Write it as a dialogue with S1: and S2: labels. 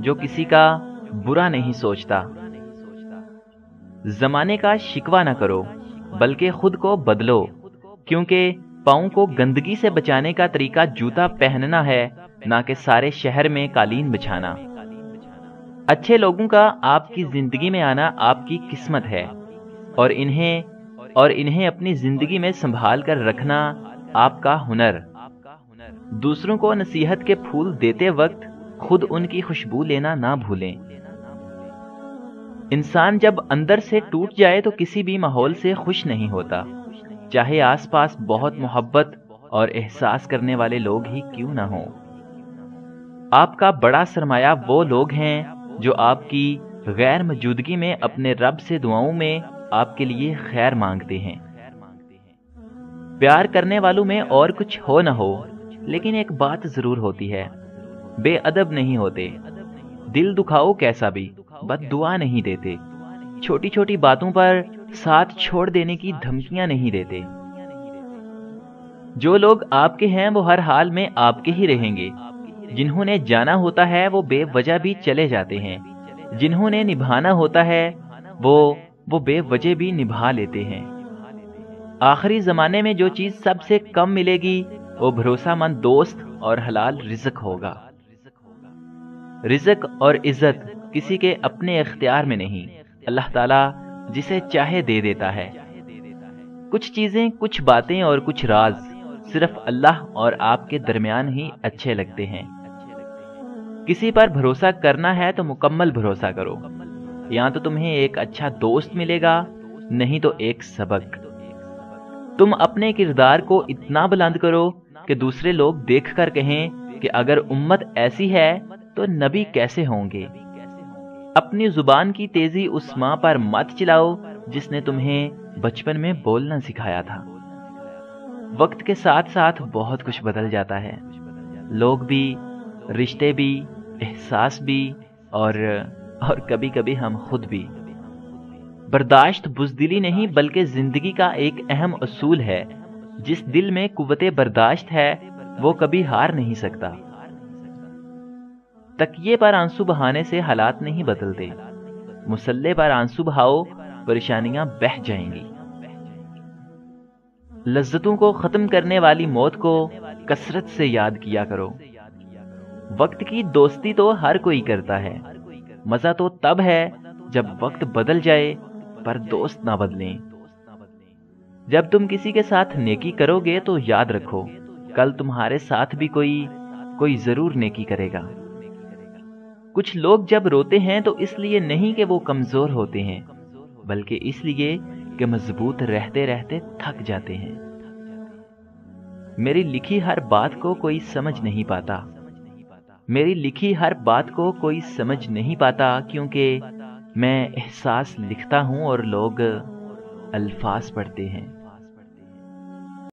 S1: जो किसी का बुरा नहीं सोचता। जमाने का शिकवा न करो, बल्कि खुद को बदलो, क्योंकि पाँव को गंदगी से बचाने का तरीका जूता पहनना है, ना कि सारे शहर में कालीन बिछाना। अच्छे लोगों का आपकी जिंदगी में आना आपकी किस्मत है, और इन्हें अपनी जिंदगी में संभाल कर रखना आपका हुनर। दूसरों को नसीहत के फूल देते वक्त खुद उनकी खुशबू लेना ना भूलें। इंसान जब अंदर से टूट जाए तो किसी भी माहौल से खुश नहीं होता, चाहे आसपास बहुत मोहब्बत और एहसास करने वाले लोग ही क्यों ना हों। आपका बड़ा सरमाया वो लोग हैं जो आपकी गैर मौजूदगी में अपने रब से दुआओं में आपके लिए खैर मांगते हैं। प्यार करने वालों में और कुछ हो न हो, लेकिन एक बात जरूर होती है, बेअदब नहीं होते। दिल दुखाओ कैसा भी, बद्दुआ नहीं देते। छोटी छोटी बातों पर साथ छोड़ देने की धमकियां नहीं देते। जो लोग आपके हैं वो हर हाल में आपके ही रहेंगे। जिन्होंने जाना होता है वो बेवजह भी चले जाते हैं। जिन्होंने निभाना होता है वो बेवजह भी निभा लेते हैं। आखिरी जमाने में जो चीज सबसे कम मिलेगी वो भरोसामंद दोस्त और हलाल रिज़्क होगा। रिज़्क और इज्जत किसी के अपने इख्तियार में नहीं, अल्लाह ताला जिसे चाहे दे देता है। कुछ चीजें, कुछ बातें और कुछ राज सिर्फ अल्लाह और आपके दरमियान ही अच्छे लगते हैं। किसी पर भरोसा करना है तो मुकम्मल भरोसा करो, या तो तुम्हें एक अच्छा दोस्त मिलेगा, नहीं तो एक सबक। तुम अपने किरदार को इतना बुलंद करो कि दूसरे लोग देखकर कहें कि अगर उम्मत ऐसी है तो नबी कैसे होंगे। अपनी जुबान की तेजी उस मां पर मत चिल्लाओ जिसने तुम्हें बचपन में बोलना सिखाया था। वक्त के साथ साथ बहुत कुछ बदल जाता है, लोग भी, रिश्ते भी, एहसास भी, और कभी कभी हम खुद भी। बर्दाश्त बुज़दिली नहीं बल्कि जिंदगी का एक अहम असूल है। जिस दिल में कुव्वते बर्दाश्त है वो कभी हार नहीं सकता। तकिए पर आंसू बहाने से हालात नहीं बदलते। मुसल्ले पर आंसू बहाओ, परेशानियां बह जाएंगी। लज्जतों को खत्म करने वाली मौत को कसरत से याद किया करो। वक्त की दोस्ती तो हर कोई करता है, मजा तो तब है जब वक्त बदल जाए पर दोस्त ना बदलें। जब तुम किसी के साथ नेकी करोगे तो याद रखो, कल तुम्हारे साथ भी कोई जरूर नेकी करेगा। कुछ लोग जब रोते हैं तो इसलिए नहीं कि वो कमजोर होते हैं, बल्कि इसलिए कि मजबूत रहते रहते थक जाते हैं। मेरी लिखी हर बात को कोई समझ नहीं पाता। मेरी लिखी हर बात को कोई समझ नहीं पाता, क्योंकि मैं एहसास लिखता हूं और लोग अल्फाज पढ़ते हैं।